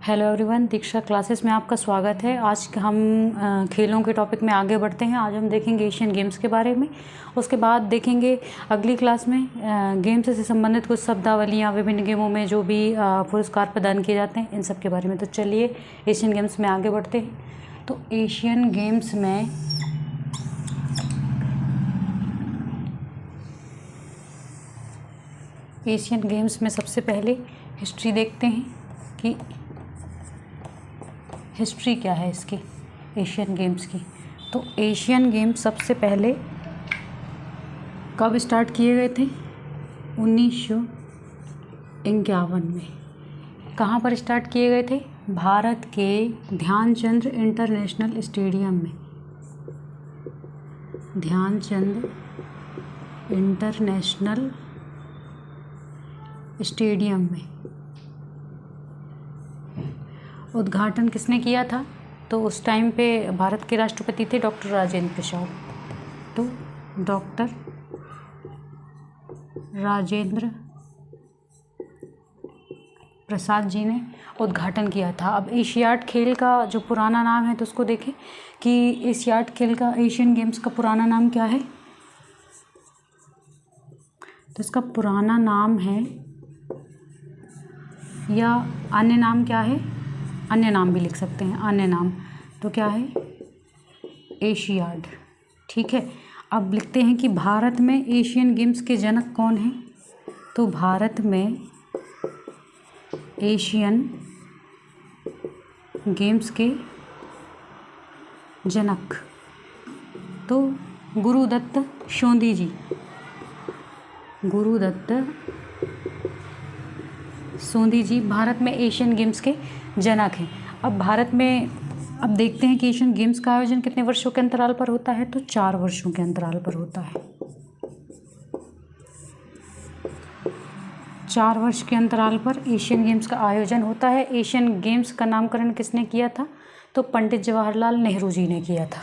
Hello everyone, दीक्षा classes में आपका स्वागत है। आज हम खेलों के टॉपिक में आगे बढ़ते हैं। आज हम देखेंगे एशियन गेम्स के बारे में। उसके बाद देखेंगे अगली क्लास में गेम्स से संबंधित कुछ शब्दावलियाँ, विभिन्न गेमों में जो भी पुरस्कार प्रदान किए जाते हैं, इन सब के बारे में। तो चलिए एशियन गेम्स में आगे बढ़ते हैं। तो एशियन गेम्स में सबसे पहले हिस्ट्री देखते हैं कि हिस्ट्री क्या है इसकी, एशियन गेम्स की। तो एशियन गेम्स सबसे पहले कब स्टार्ट किए गए थे? 1951 में। कहाँ पर स्टार्ट किए गए थे? भारत के ध्यानचंद इंटरनेशनल स्टेडियम में। ध्यानचंद इंटरनेशनल स्टेडियम में। उद्घाटन किसने किया था? तो उस टाइम पे भारत के राष्ट्रपति थे डॉक्टर राजेंद्र प्रसाद। तो डॉक्टर राजेंद्र प्रसाद जी ने उद्घाटन किया था। अब एशियाड खेल का जो पुराना नाम है तो उसको देखें कि एशियाड खेल का, एशियन गेम्स का पुराना नाम क्या है। तो इसका पुराना नाम है, या अन्य नाम क्या है? अन्य नाम भी लिख सकते हैं, अन्य नाम। तो क्या है? एशियाड। ठीक है। अब लिखते हैं कि भारत में एशियन गेम्स के जनक कौन हैं। तो भारत में एशियन गेम्स के जनक तो गुरुदत्त सोंधी जी। गुरुदत्त सोंधी जी भारत में एशियन गेम्स के जनक हैं। अब भारत में अब देखते हैं कि एशियन गेम्स का आयोजन कितने वर्षों के अंतराल पर होता है। तो 4 वर्षों के अंतराल पर होता है। 4 वर्ष के अंतराल पर एशियन गेम्स का आयोजन होता है। एशियन गेम्स का नामकरण किसने किया था? तो पंडित जवाहरलाल नेहरू जी ने किया था।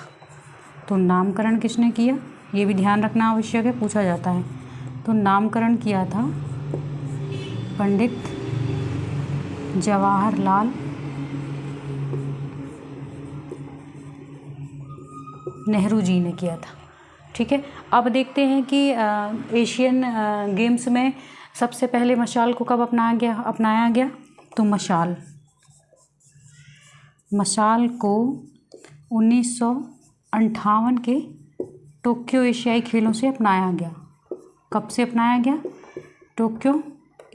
तो नामकरण किसने किया, ये भी ध्यान रखना आवश्यक है, पूछा जाता है। तो नामकरण किया था पंडित जवाहरलाल नेहरू जी ने किया था। ठीक है। अब देखते हैं कि एशियन गेम्स में सबसे पहले मशाल को कब अपनाया गया। तो मशाल को 1958 के टोक्यो एशियाई खेलों से अपनाया गया। कब से अपनाया गया? टोक्यो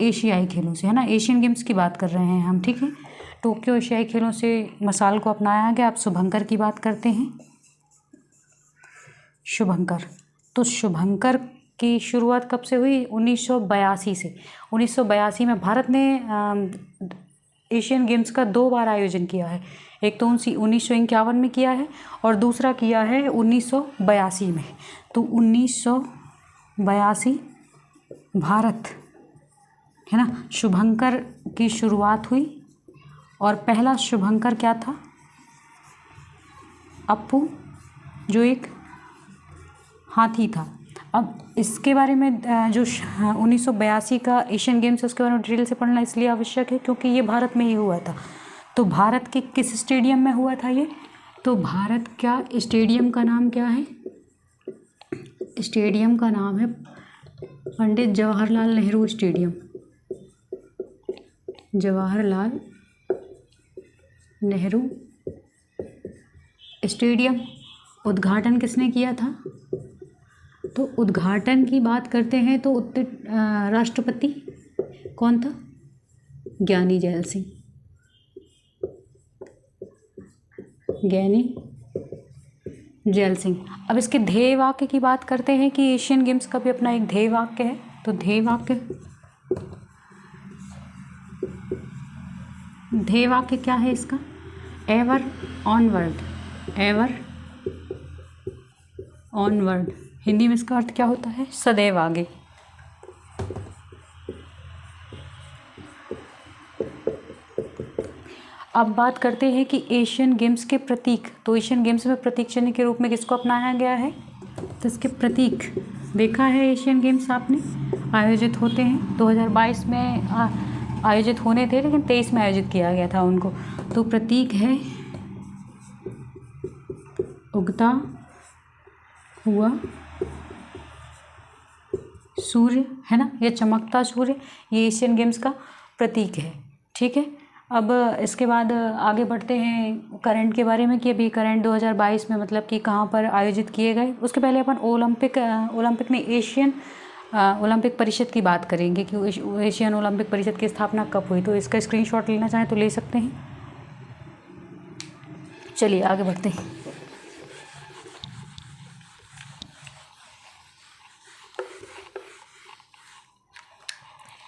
एशियाई खेलों से, है ना। एशियन गेम्स की बात कर रहे हैं हम, ठीक है। टोक्यो एशियाई खेलों से मशाल को अपनाया गया। अब शुभंकर की बात करते हैं। शुभंकर, तो शुभंकर की शुरुआत कब से हुई? 1982 से। 1982 में भारत ने एशियन गेम्स का 2 बार आयोजन किया है। एक तो 1951 में किया है और दूसरा किया है 1982 में। तो 1982 भारत, है ना, शुभंकर की शुरुआत हुई। और पहला शुभंकर क्या था? अप्पू, जो एक हाथी था। अब इसके बारे में जो 1982 का एशियन गेम्स है उसके बारे में डिटेल से पढ़ना इसलिए आवश्यक है क्योंकि ये भारत में ही हुआ था। तो भारत के किस स्टेडियम में हुआ था ये? तो भारत का स्टेडियम का नाम क्या है? स्टेडियम का नाम है पंडित जवाहरलाल नेहरू स्टेडियम। जवाहरलाल नेहरू स्टेडियम। उद्घाटन किसने किया था? तो उद्घाटन की बात करते हैं तो राष्ट्रपति कौन था? ज्ञानी जैल सिंह। ज्ञानी जैल सिंह। अब इसके ध्येय वाक्य की बात करते हैं कि एशियन गेम्स का भी अपना एक ध्येय वाक्य है। तो ध्येय वाक्य क्या है इसका? Ever onward. Ever onward. Hindi में इसका अर्थ क्या होता है? सदैव आगे। अब बात करते हैं कि एशियन गेम्स के प्रतीक। तो एशियन गेम्स में प्रतीक चिन्ह के रूप में किसको अपनाया गया है? तो इसके प्रतीक देखा है एशियन गेम्स आपने आयोजित होते हैं। 2022 में आयोजित होने थे, लेकिन 23 में आयोजित किया गया था उनको। तो प्रतीक है उगता हुआ सूर्य, है ना, ये चमकता सूर्य, ये एशियन गेम्स का प्रतीक है। ठीक है, अब इसके बाद आगे बढ़ते हैं करंट के बारे में कि अभी करंट 2022 में मतलब कि कहाँ पर आयोजित किए गए। उसके पहले अपन ओलंपिक में एशियन ओलंपिक परिषद की बात करेंगे कि एशियन ओलंपिक परिषद की स्थापना कब हुई। तो इसका स्क्रीनशॉट लेना चाहें तो ले सकते हैं। चलिए आगे बढ़ते हैं।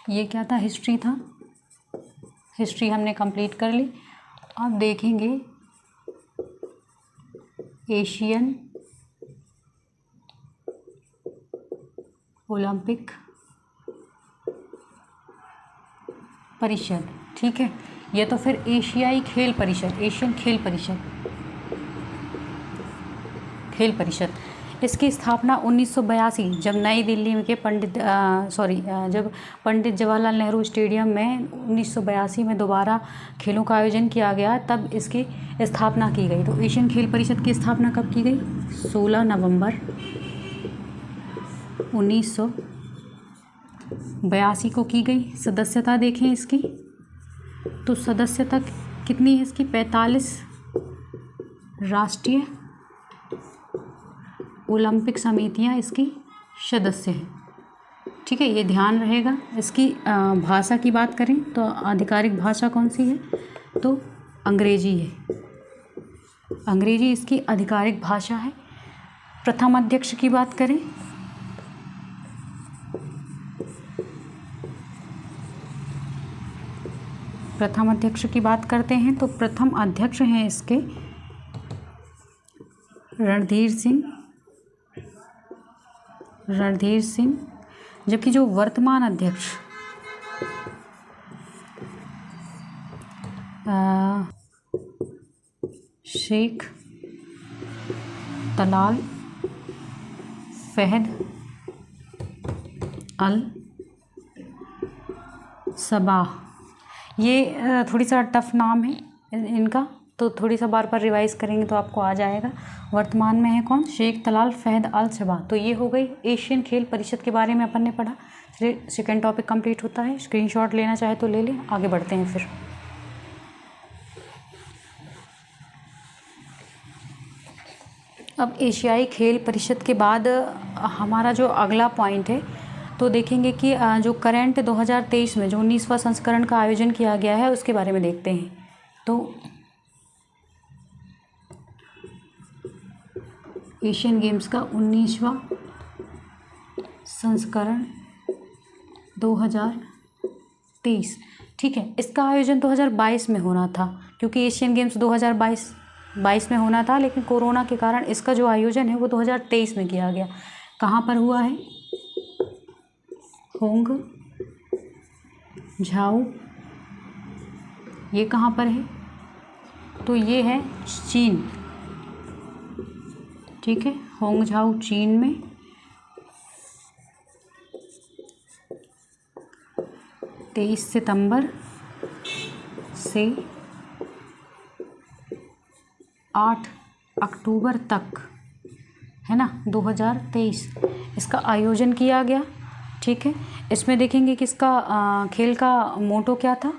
ये क्या था, हिस्ट्री था, हिस्ट्री हमने कंप्लीट कर ली। अब देखेंगे एशियन ओलंपिक परिषद। ठीक है, ये तो फिर एशियाई खेल परिषद, एशियन खेल परिषद, इसकी स्थापना 1982 जब नई दिल्ली के जब पंडित जवाहरलाल नेहरू स्टेडियम में 1982 में दोबारा खेलों का आयोजन किया गया, तब इसकी स्थापना की गई। तो एशियन खेल परिषद की स्थापना कब की गई? 16 नवंबर 1982 को की गई। सदस्यता देखें इसकी, तो सदस्यता कितनी है इसकी? 45 राष्ट्रीय ओलंपिक समितियां इसकी सदस्य हैं। ठीक है, ये ध्यान रहेगा। इसकी भाषा की बात करें तो आधिकारिक भाषा कौन सी है? तो अंग्रेजी है, अंग्रेजी इसकी आधिकारिक भाषा है। प्रथम अध्यक्ष की बात करें प्रथम अध्यक्ष की बात करते हैं तो प्रथम अध्यक्ष हैं इसके रणधीर सिंह, जबकि जो वर्तमान अध्यक्ष शेख तलाल फहद अल सबाह, ये थोड़ी सा टफ नाम है इनका, तो थोड़ी सा बार रिवाइज करेंगे तो आपको आ जाएगा। वर्तमान में है कौन? शेख तलाल फहद अल सबाह। तो ये हो गई एशियन खेल परिषद के बारे में अपन ने पढ़ा। फिर सेकेंड टॉपिक कंप्लीट होता है। स्क्रीनशॉट लेना चाहे तो ले लें, आगे बढ़ते हैं फिर। अब एशियाई खेल परिषद के बाद हमारा जो अगला पॉइंट है तो देखेंगे कि जो करंट 2023 में जो 19वां संस्करण का आयोजन किया गया है उसके बारे में देखते हैं। तो एशियन गेम्स का 19वां संस्करण 2023, ठीक है, इसका आयोजन 2022 में होना था, क्योंकि एशियन गेम्स 2022 में होना था, लेकिन कोरोना के कारण इसका जो आयोजन है वो 2023 में किया गया। कहाँ पर हुआ है? होंग झाओ, ये कहाँ पर है? तो ये है चीन, ठीक है, होंग झाओ चीन में। तेईस सितंबर से 8 अक्टूबर तक, है ना, 2023 इसका आयोजन किया गया। ठीक है, इसमें देखेंगे कि इसका खेल का मोटो क्या था।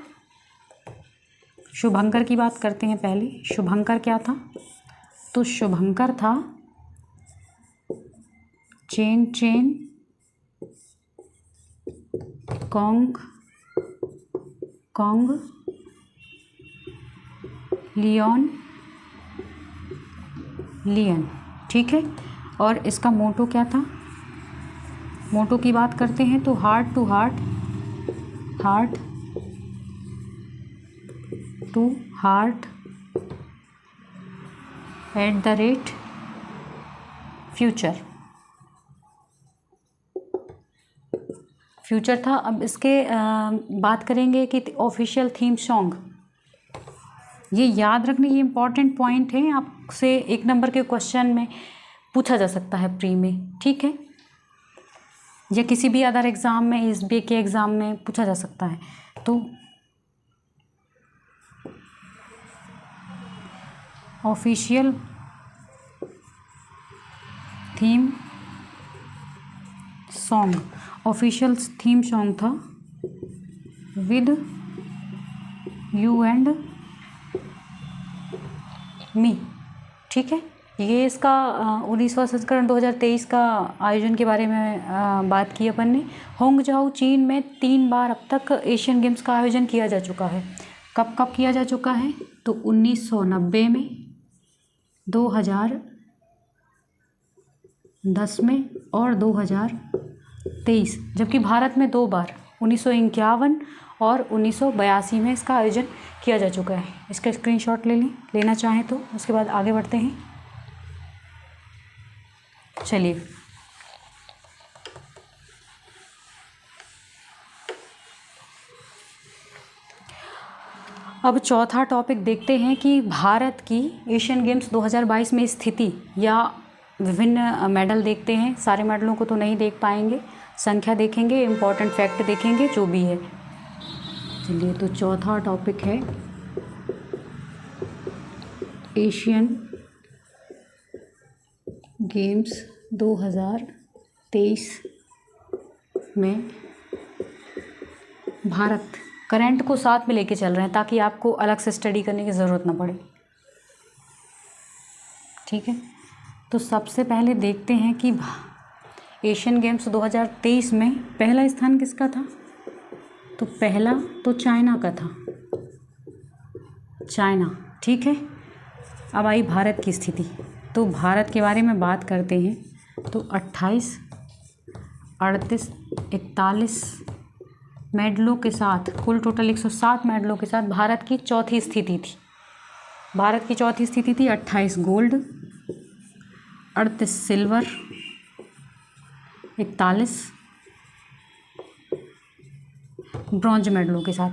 शुभंकर की बात करते हैं पहले। शुभंकर क्या था? तो शुभंकर था Chen Chen Kong Kong Leon Lian, ठीक है। और इसका मोटो क्या था? मोटो की बात करते हैं तो heart to heart at the rate future था। अब इसके बात करेंगे कि ऑफिशियल थीम सॉन्ग, ये याद रखने, ये इम्पॉर्टेंट पॉइंट है, आपसे 1 नंबर के क्वेश्चन में पूछा जा सकता है प्री में, ठीक है, या किसी भी अदर एग्ज़ाम में, एसबीए के एग्ज़ाम में पूछा जा सकता है। तो official theme song, official theme song था विद यू एंड मी। ठीक है, ये इसका 19वां संस्करण 2023 का आयोजन के बारे में बात की अपन ने। होंगजाओ चीन में 3 बार अब तक एशियन गेम्स का आयोजन किया जा चुका है। कब कब किया जा चुका है? तो 1990 में, 2010 में और 2023, जबकि भारत में 2 बार 1951 और 1982 में इसका आयोजन किया जा चुका है। इसका स्क्रीनशॉट ले लें, लेना चाहें तो। उसके बाद आगे बढ़ते हैं। चलिए, अब चौथा टॉपिक देखते हैं कि भारत की एशियन गेम्स 2022 में स्थिति या विभिन्न मेडल देखते हैं। सारे मेडलों को तो नहीं देख पाएंगे, संख्या देखेंगे, इम्पोर्टेंट फैक्ट देखेंगे, जो भी है। चलिए, तो चौथा टॉपिक है एशियन गेम्स 2023 में भारत। करंट को साथ में लेके चल रहे हैं ताकि आपको अलग से स्टडी करने की ज़रूरत ना पड़े। ठीक है, तो सबसे पहले देखते हैं कि एशियन गेम्स 2023 में पहला स्थान किसका था? तो पहला तो चाइना का था, चाइना। ठीक है, अब आई भारत की स्थिति। तो भारत के बारे में बात करते हैं तो 28, 38, 41 मेडलों के साथ, कुल टोटल 107 मेडलों के साथ भारत की चौथी स्थिति थी। भारत की चौथी स्थिति थी 28 गोल्ड, 38 सिल्वर, 41 ब्रॉन्ज मेडलों के साथ।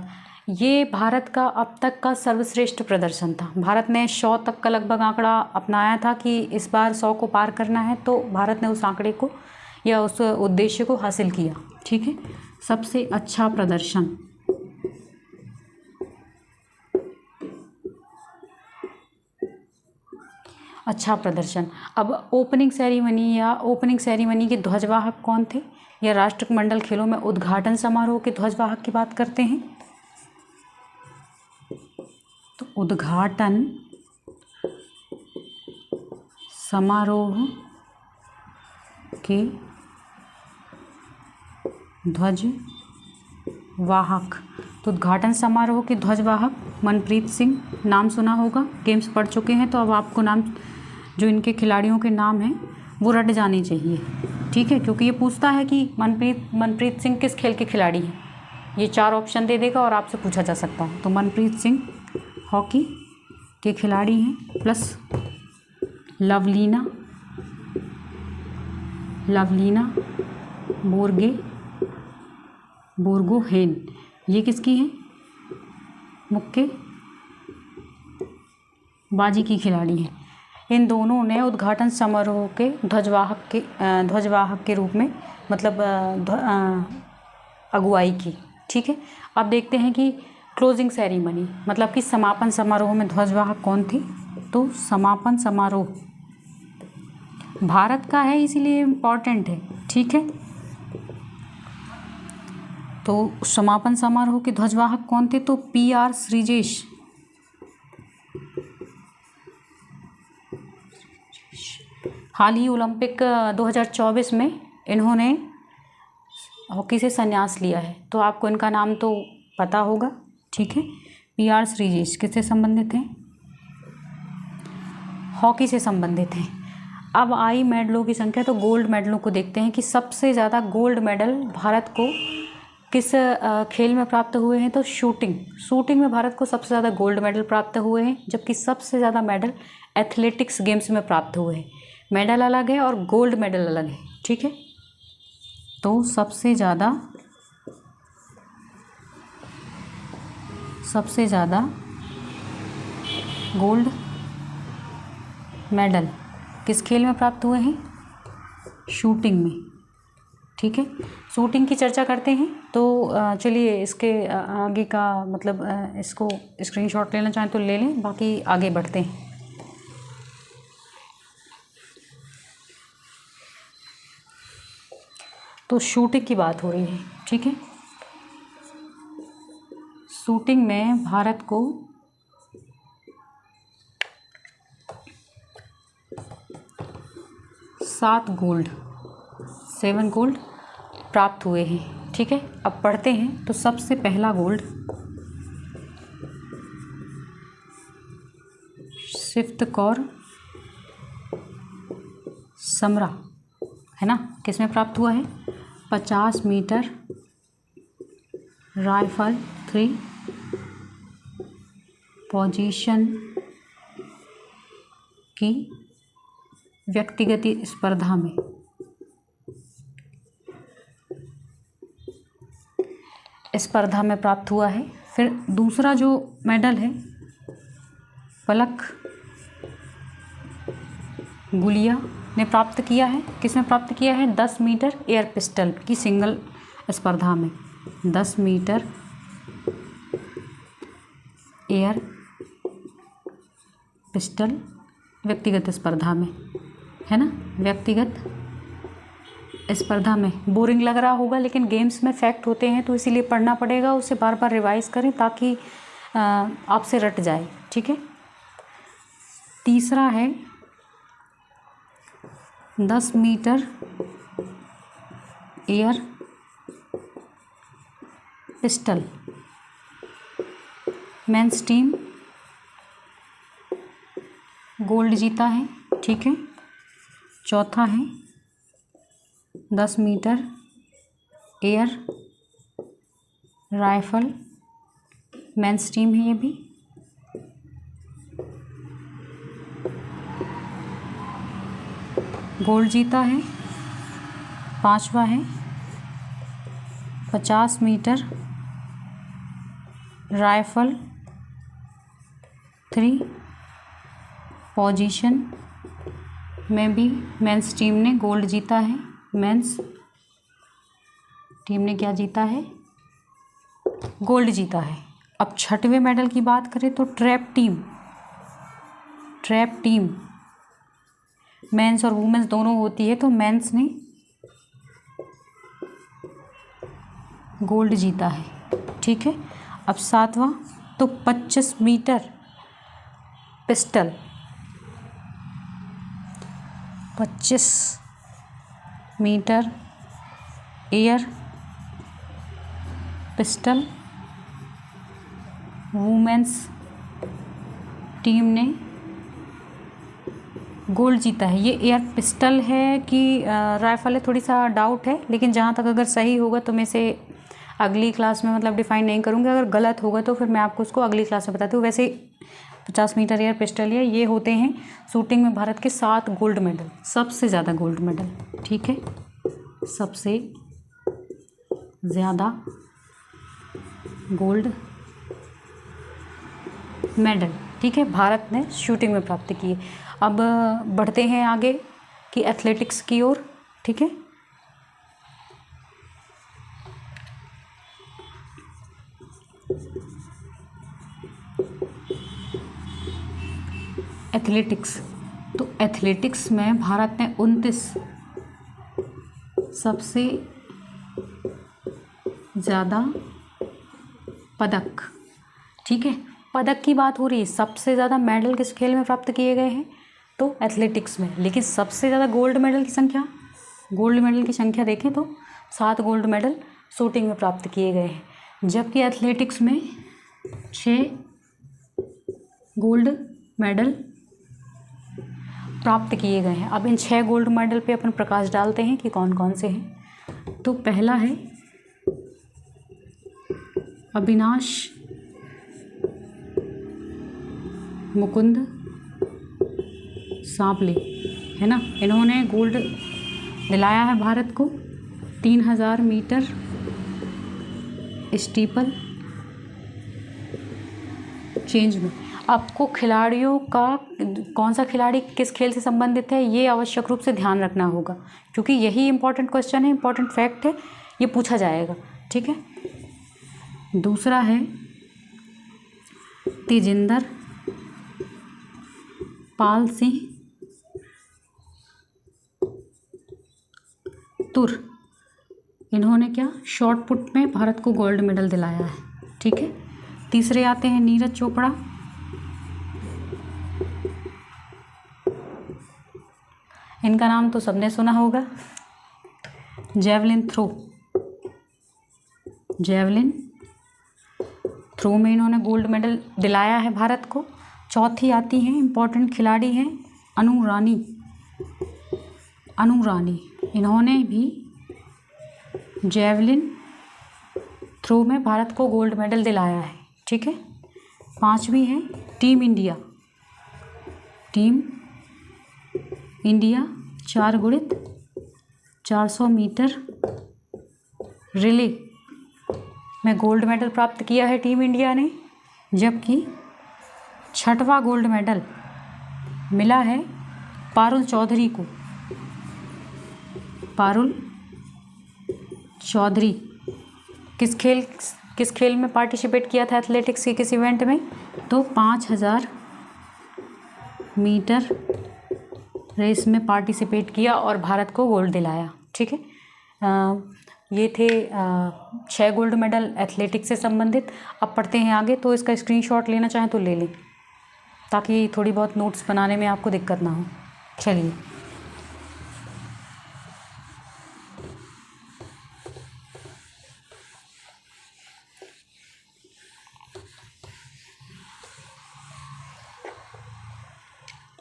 ये भारत का अब तक का सर्वश्रेष्ठ प्रदर्शन था। भारत ने 100 तक का लगभग आंकड़ा अपनाया था कि इस बार 100 को पार करना है, तो भारत ने उस आंकड़े को या उस उद्देश्य को हासिल किया। ठीक है, सबसे अच्छा प्रदर्शन। अच्छा प्रदर्शन। अब ओपनिंग सेरेमनी के ध्वजवाहक कौन थे, या राष्ट्रमंडल खेलों में उद्घाटन समारोह के ध्वजवाहक की बात करते हैं। तो उद्घाटन समारोह के ध्वजवाहक, तो उद्घाटन समारोह के ध्वजवाहक मनप्रीत सिंह, नाम सुना होगा, गेम्स पढ़ चुके हैं तो अब आपको नाम, जो इनके खिलाड़ियों के नाम हैं वो रट जाने चाहिए। ठीक है, क्योंकि ये पूछता है कि मनप्रीत सिंह किस खेल के खिलाड़ी हैं। ये 4 ऑप्शन दे देगा और आपसे पूछा जा सकता है। तो मनप्रीत सिंह हॉकी के खिलाड़ी हैं, प्लस लवलीना बोर्गोहेन, ये किसकी हैं? मुक्केबाजी की खिलाड़ी हैं। इन दोनों ने उद्घाटन समारोह के ध्वजवाहक के रूप में मतलब अगुवाई की। ठीक है, अब देखते हैं कि क्लोजिंग सेरेमनी मतलब कि समापन समारोह में ध्वजवाहक कौन थे। तो समापन समारोह भारत का है, इसीलिए इम्पॉर्टेंट है। ठीक है, तो समापन समारोह के ध्वजवाहक कौन थे? तो PR श्रीजेश, हाल ही ओलंपिक 2024 में इन्होंने हॉकी से संन्यास लिया है, तो आपको इनका नाम तो पता होगा। ठीक है, PR श्रीजेश किससे संबंधित हैं? हॉकी से संबंधित हैं। अब आई मेडलों की संख्या, तो गोल्ड मेडलों को देखते हैं कि सबसे ज़्यादा गोल्ड मेडल भारत को किस खेल में प्राप्त हुए हैं। तो शूटिंग में भारत को सबसे ज़्यादा गोल्ड मेडल प्राप्त हुए हैं, जबकि सबसे ज़्यादा मेडल एथलेटिक्स गेम्स में प्राप्त हुए हैं। मेडल अलग है और गोल्ड मेडल अलग है। ठीक है, तो सबसे ज़्यादा गोल्ड मेडल किस खेल में प्राप्त हुए हैं? शूटिंग में। ठीक है, शूटिंग की चर्चा करते हैं तो चलिए इसके आगे का मतलब इसको स्क्रीनशॉट लेना चाहें तो ले लें, बाकी आगे बढ़ते हैं। तो शूटिंग की बात हो रही है, ठीक है। शूटिंग में भारत को 7 गोल्ड प्राप्त हुए हैं, ठीक है। अब पढ़ते हैं। तो सबसे पहला गोल्ड सिफ्त कौर समरा, है ना, किसमें प्राप्त हुआ है? 50 मीटर राइफल 3 पोजीशन की व्यक्तिगत स्पर्धा में। प्राप्त हुआ है। फिर दूसरा जो मेडल है, पलक गुलिया ने प्राप्त किया है। किसमें प्राप्त किया है? 10 मीटर एयर पिस्टल की सिंगल स्पर्धा में। 10 मीटर एयर पिस्टल व्यक्तिगत स्पर्धा में, है ना, व्यक्तिगत स्पर्धा में। बोरिंग लग रहा होगा, लेकिन गेम्स में फैक्ट होते हैं तो इसीलिए पढ़ना पड़ेगा। उसे बार बार रिवाइज करें ताकि आपसे रट जाए, ठीक है। तीसरा है 10 metre air pistol men's team gold जीता है, ठीक है। चौथा है 10 metre air rifle men's team है, ये भी। गोल्ड जीता है। पांचवा है 50 मीटर राइफल 3 पोजीशन में भी मेंस टीम ने गोल्ड जीता है। मेंस टीम ने क्या जीता है? गोल्ड जीता है। अब छठवें मेडल की बात करें तो ट्रैप टीम मेंस और वुमेन्स दोनों होती है, तो मेंस ने गोल्ड जीता है, ठीक है। अब सातवां तो 25 metre pistol 25 metre air pistol women's team ने गोल्ड जीता है। ये एयर पिस्टल है कि राइफल है, थोड़ी सा डाउट है, लेकिन जहाँ तक अगर सही होगा तो मैं इसे अगली क्लास में मतलब डिफाइन नहीं करूँगी। अगर गलत होगा तो फिर मैं आपको उसको अगली क्लास में बताती हूँ। वैसे 50 मीटर एयर पिस्टल है, ये होते हैं शूटिंग में भारत के 7 गोल्ड मेडल, सबसे ज़्यादा गोल्ड मेडल, ठीक है, सबसे ज़्यादा गोल्ड मेडल, ठीक है, भारत ने शूटिंग में प्राप्त किए। अब बढ़ते हैं आगे कि एथलेटिक्स की ओर, ठीक है। एथलेटिक्स, तो एथलेटिक्स में भारत ने 29 सबसे ज़्यादा पदक, ठीक है, पदक की बात हो रही है। सबसे ज़्यादा मेडल किस खेल में प्राप्त किए गए हैं? तो एथलेटिक्स में। लेकिन सबसे ज़्यादा गोल्ड मेडल की संख्या देखें तो 7 गोल्ड मेडल शूटिंग में प्राप्त किए गए हैं, जबकि एथलेटिक्स में 6 गोल्ड मेडल प्राप्त किए गए हैं। अब इन 6 गोल्ड मेडल पे अपन प्रकाश डालते हैं कि कौन कौन से हैं। तो पहला है अविनाश मुकुंद सांपले, है ना, इन्होंने गोल्ड दिलाया है भारत को 3000 मीटर स्टीपल चेंज में। आपको खिलाड़ियों का कौन सा खिलाड़ी किस खेल से संबंधित है ये आवश्यक रूप से ध्यान रखना होगा, क्योंकि यही इंपॉर्टेंट क्वेश्चन है, इंपॉर्टेंट फैक्ट है, ये पूछा जाएगा, ठीक है। दूसरा है तेजिंदर पाल सिंह तुर, इन्होंने क्या शॉट पुट में भारत को गोल्ड मेडल दिलाया है, ठीक है। तीसरे आते हैं नीरज चोपड़ा। इनका नाम तो सबने सुना होगा, जेवलिन थ्रो में इन्होंने गोल्ड मेडल दिलाया है भारत को। चौथी आती हैं इम्पोर्टेंट खिलाड़ी हैं अनु रानी, इन्होंने भी जेवलिन थ्रो में भारत को गोल्ड मेडल दिलाया है, ठीक है। पांचवी है टीम इंडिया 4 गुणित 400 मीटर रिले में गोल्ड मेडल प्राप्त किया है टीम इंडिया ने, जबकि 6वां गोल्ड मेडल मिला है पारुल चौधरी। किस खेल में पार्टिसिपेट किया था एथलेटिक्स के किस इवेंट में? तो 5000 मीटर रेस में पार्टिसिपेट किया और भारत को गोल्ड दिलाया, ठीक है। ये थे 6 गोल्ड मेडल एथलेटिक्स से संबंधित। अब पढ़ते हैं आगे, तो इसका स्क्रीनशॉट लेना चाहें तो ले लें, ताकि थोड़ी बहुत नोट्स बनाने में आपको दिक्कत ना हो। चलिए,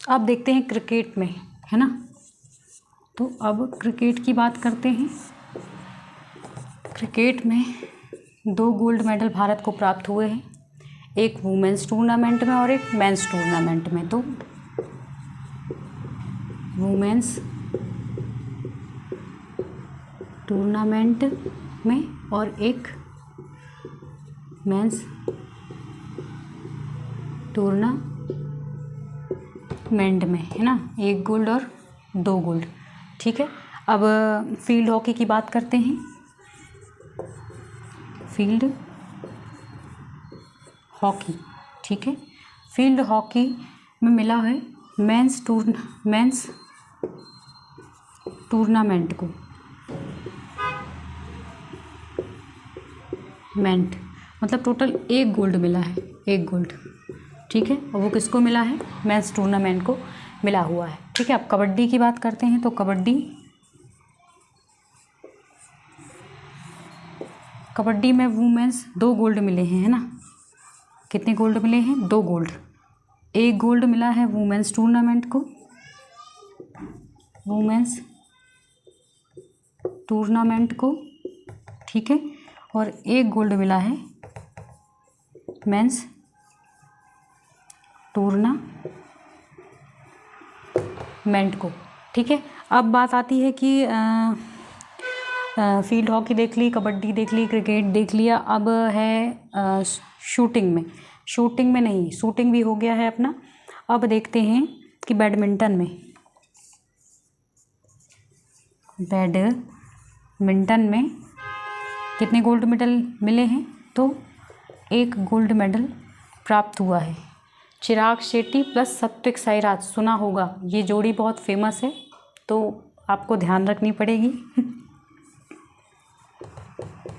अब देखते हैं क्रिकेट में, है ना। तो अब क्रिकेट की बात करते हैं। क्रिकेट में 2 गोल्ड मेडल भारत को प्राप्त हुए हैं, एक वुमेन्स टूर्नामेंट में और एक मेंस टूर्नामेंट में। तो वुमेन्स टूर्नामेंट में और एक मेंस टूर्नामेंट में, है ना, 1 गोल्ड और 2 गोल्ड, ठीक है। अब फील्ड हॉकी की बात करते हैं। फील्ड हॉकी, ठीक है। फील्ड हॉकी में मिला है मेंस टूर्नामेंट को मतलब टोटल 1 गोल्ड मिला है, 1 गोल्ड, ठीक है। और वो किसको मिला है? मेंस टूर्नामेंट को मिला हुआ है, ठीक है। अब कबड्डी की बात करते हैं। तो कबड्डी में वुमेन्स 2 गोल्ड मिले हैं, है ना। कितने गोल्ड मिले हैं? 2 गोल्ड। 1 गोल्ड मिला है वुमेन्स टूर्नामेंट को, ठीक है। और 1 गोल्ड मिला है मेंस टूर्नामेंट को, ठीक है। अब बात आती है कि फील्ड हॉकी देख ली, कबड्डी देख ली, क्रिकेट देख लिया। अब है शूटिंग में नहीं, शूटिंग भी हो गया है अपना। अब देखते हैं कि बैडमिंटन में कितने गोल्ड मेडल मिले हैं। तो 1 गोल्ड मेडल प्राप्त हुआ है। चिराग शेट्टी प्लस सात्विक साईराज, सुना होगा, ये जोड़ी बहुत फेमस है, तो आपको ध्यान रखनी पड़ेगी।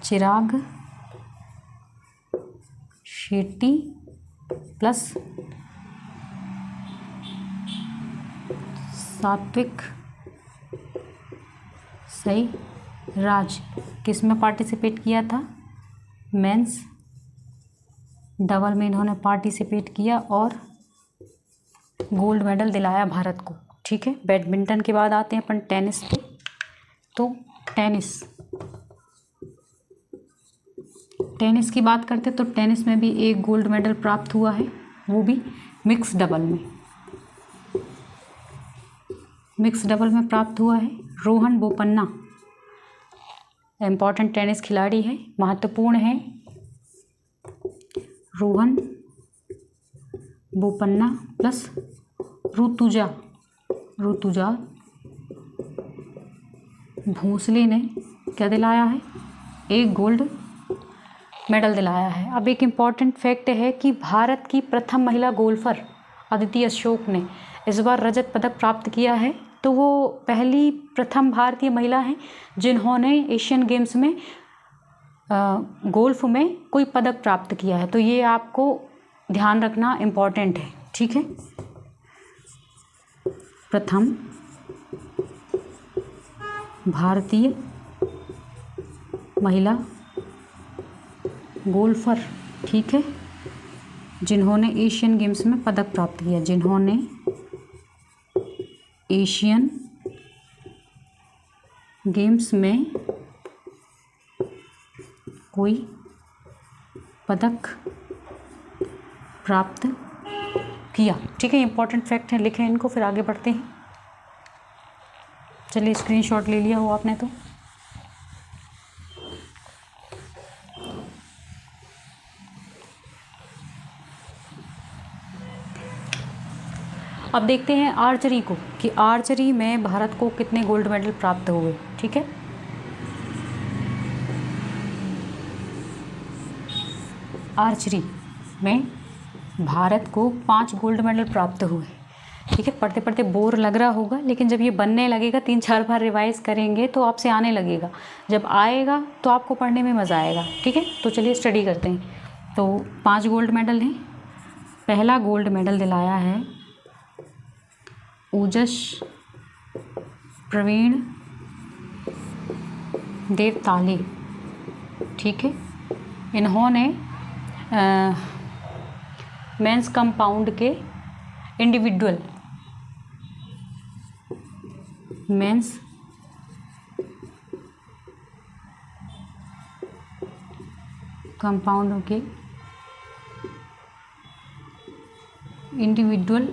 चिराग शेट्टी प्लस सात्विक साईराज किस में पार्टिसिपेट किया था? मेंस डबल में इन्होंने पार्टिसिपेट किया और गोल्ड मेडल दिलाया भारत को, ठीक है। बैडमिंटन के बाद आते हैं अपन टेनिस पे। तो टेनिस की बात करते तो टेनिस में भी 1 गोल्ड मेडल प्राप्त हुआ है, वो भी मिक्स डबल में प्राप्त हुआ है। रोहन बोपन्ना इम्पॉर्टेंट टेनिस खिलाड़ी है, महत्वपूर्ण है। रोहन बोपन्ना प्लस ऋतुजा भोसले ने क्या दिलाया है? 1 गोल्ड मेडल दिलाया है। अब एक इम्पॉर्टेंट फैक्ट है कि भारत की प्रथम महिला गोल्फर अदिति अशोक ने इस बार रजत पदक प्राप्त किया है तो वो पहली प्रथम भारतीय महिला हैं जिन्होंने एशियन गेम्स में गोल्फ में कोई पदक प्राप्त किया है। तो ये आपको ध्यान रखना इम्पॉर्टेंट है, ठीक है। प्रथम भारतीय महिला गोल्फर, ठीक है, जिन्होंने एशियन गेम्स में पदक प्राप्त किया, जिन्होंने एशियन गेम्स में कोई पदक प्राप्त किया, ठीक है। इंपॉर्टेंट फैक्ट है, लिखें इनको, फिर आगे बढ़ते हैं। चलिए स्क्रीनशॉट ले लिया हो आपने तो। अब देखते हैं आर्चरी को, कि आर्चरी में भारत को कितने गोल्ड मेडल प्राप्त हुए, ठीक है। आर्चरी में भारत को 5 गोल्ड मेडल प्राप्त हुए, ठीक है। पढ़ते पढ़ते बोर लग रहा होगा, लेकिन जब ये बनने लगेगा 3-4 बार रिवाइज करेंगे तो आपसे आने लगेगा। जब आएगा तो आपको पढ़ने में मज़ा आएगा, ठीक है। तो चलिए स्टडी करते हैं। तो 5 गोल्ड मेडल हैं। पहला गोल्ड मेडल दिलाया है ओजस प्रवीण देव ताले, ठीक है। इन्होंने मेंस कंपाउंड के इंडिविजुअल मेंस कंपाउंड के इंडिविजुअल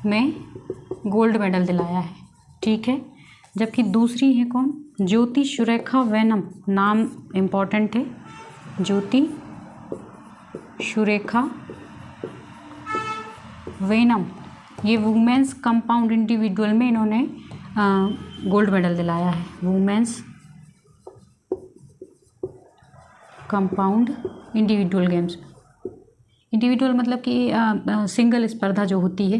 में गोल्ड मेडल दिलाया है, ठीक है। जबकि दूसरी है कौन, ज्योति सुरेखा वेनम, नाम इम्पॉर्टेंट है, ज्योति सुरेखा वेनम, ये वुमेंस कंपाउंड इंडिविजुअल में इन्होंने गोल्ड मेडल दिलाया है। Women's compound individual games, individual मतलब कि सिंगल स्पर्धा जो होती है,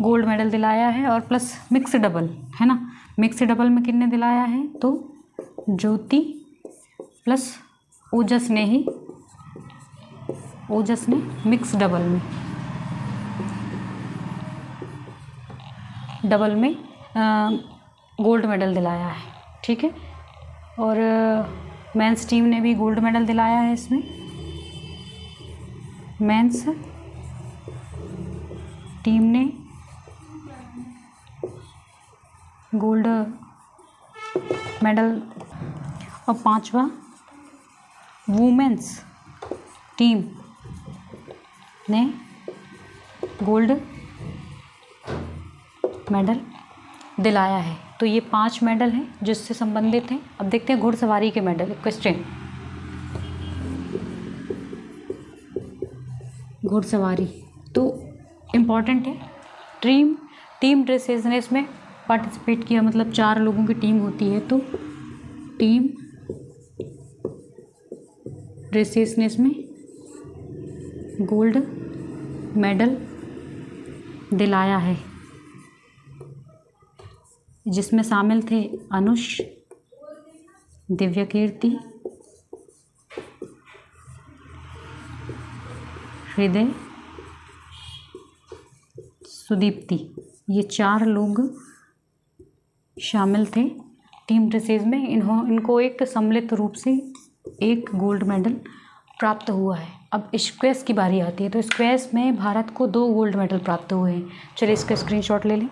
गोल्ड मेडल दिलाया है। और प्लस मिक्स डबल है ना, मिक्स डबल में कितने दिलाया है, तो ज्योति प्लस ओजस ने ही, ओजस ने मिक्स डबल में गोल्ड मेडल दिलाया है, ठीक है। और मेंस टीम ने भी गोल्ड मेडल दिलाया है इसमें। मेंस टीम ने गोल्ड मेडल। और 5वां वुमेन्स टीम ने गोल्ड मेडल दिलाया है। तो ये 5 मेडल हैं जिससे संबंधित हैं। अब देखते हैं घुड़सवारी के मेडल। क्वेश्चन, घुड़सवारी तो इम्पॉर्टेंट है। टीम ड्रेसेस ने इसमें पार्टिसिपेट किया, मतलब 4 लोगों की टीम होती है, तो टीम ड्रेसेस ने इसमें गोल्ड मेडल दिलाया है, जिसमें शामिल थे अनुष, दिव्यकीर्ति, हृदय, सुदीप्ति। ये 4 लोग शामिल थे टीम ड्रेसेस में। इनको एक सम्मिलित रूप से एक गोल्ड मेडल प्राप्त हुआ है। अब स्क्वैश की बारी आती है, तो स्क्वैश में भारत को 2 गोल्ड मेडल प्राप्त हुए हैं। चलिए इसका स्क्रीनशॉट ले लें।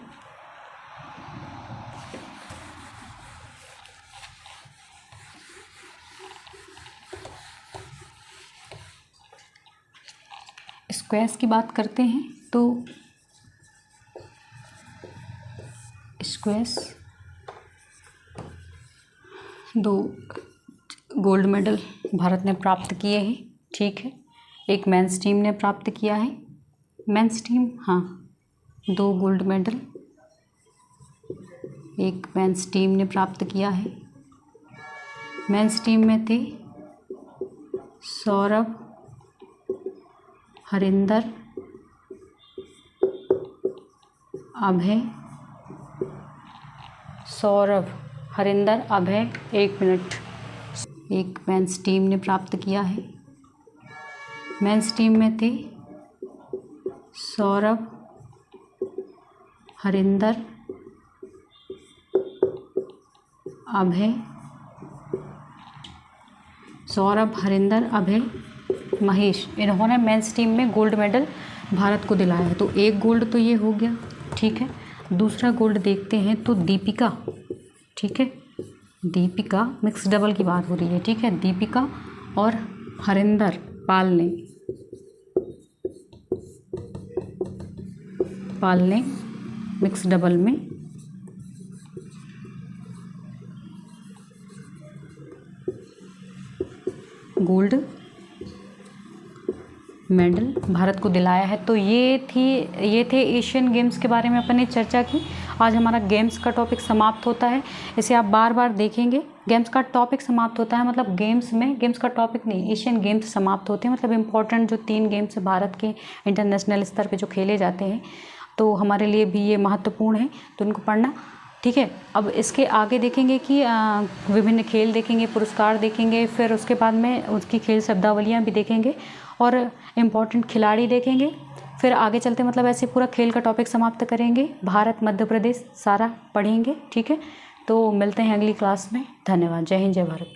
स्क्वैश की बात करते हैं तो स्क्वैश 2 गोल्ड मेडल भारत ने प्राप्त किए हैं, ठीक है। एक मेंस टीम ने प्राप्त किया है, मेंस टीम 2 गोल्ड मेडल एक मेंस टीम ने प्राप्त किया है। मेंस टीम में थे सौरभ, हरिंदर, अभय, सौरभ। हरिंदर, अभय, 1 मिनट। एक मेंस टीम ने प्राप्त किया है। मेंस टीम में थे सौरभ, हरिंदर, अभय, सौरभ, हरिंदर, अभय, महेश। इन्होंने मेंस टीम में गोल्ड मेडल भारत को दिलाया है। तो एक गोल्ड तो ये हो गया, ठीक है। दूसरा गोल्ड देखते हैं तो दीपिका, ठीक है। दीपिका, मिक्स डबल की बात हो रही है, ठीक है। दीपिका और हरिंदर पाल ने मिक्स डबल में गोल्ड मेडल भारत को दिलाया है। तो ये थे एशियन गेम्स के बारे में अपन ने चर्चा की। आज हमारा गेम्स का टॉपिक समाप्त होता है। इसे आप बार बार देखेंगे। गेम्स का टॉपिक समाप्त होता है मतलब गेम्स का टॉपिक नहीं, एशियन गेम्स समाप्त होते हैं मतलब इम्पोर्टेंट जो 3 गेम्स भारत के इंटरनेशनल स्तर पे जो खेले जाते हैं, तो हमारे लिए भी ये महत्वपूर्ण है, तो इनको पढ़ना, ठीक है। अब इसके आगे देखेंगे कि विभिन्न खेल देखेंगे, पुरस्कार देखेंगे, फिर उसके बाद में उसकी खेल शब्दावलियाँ भी देखेंगे और इम्पॉर्टेंट खिलाड़ी देखेंगे। फिर आगे चलते मतलब ऐसे पूरा खेल का टॉपिक समाप्त करेंगे। भारत, मध्य प्रदेश सारा पढ़ेंगे, ठीक है। तो मिलते हैं अगली क्लास में। धन्यवाद। जय हिंद, जय भारत।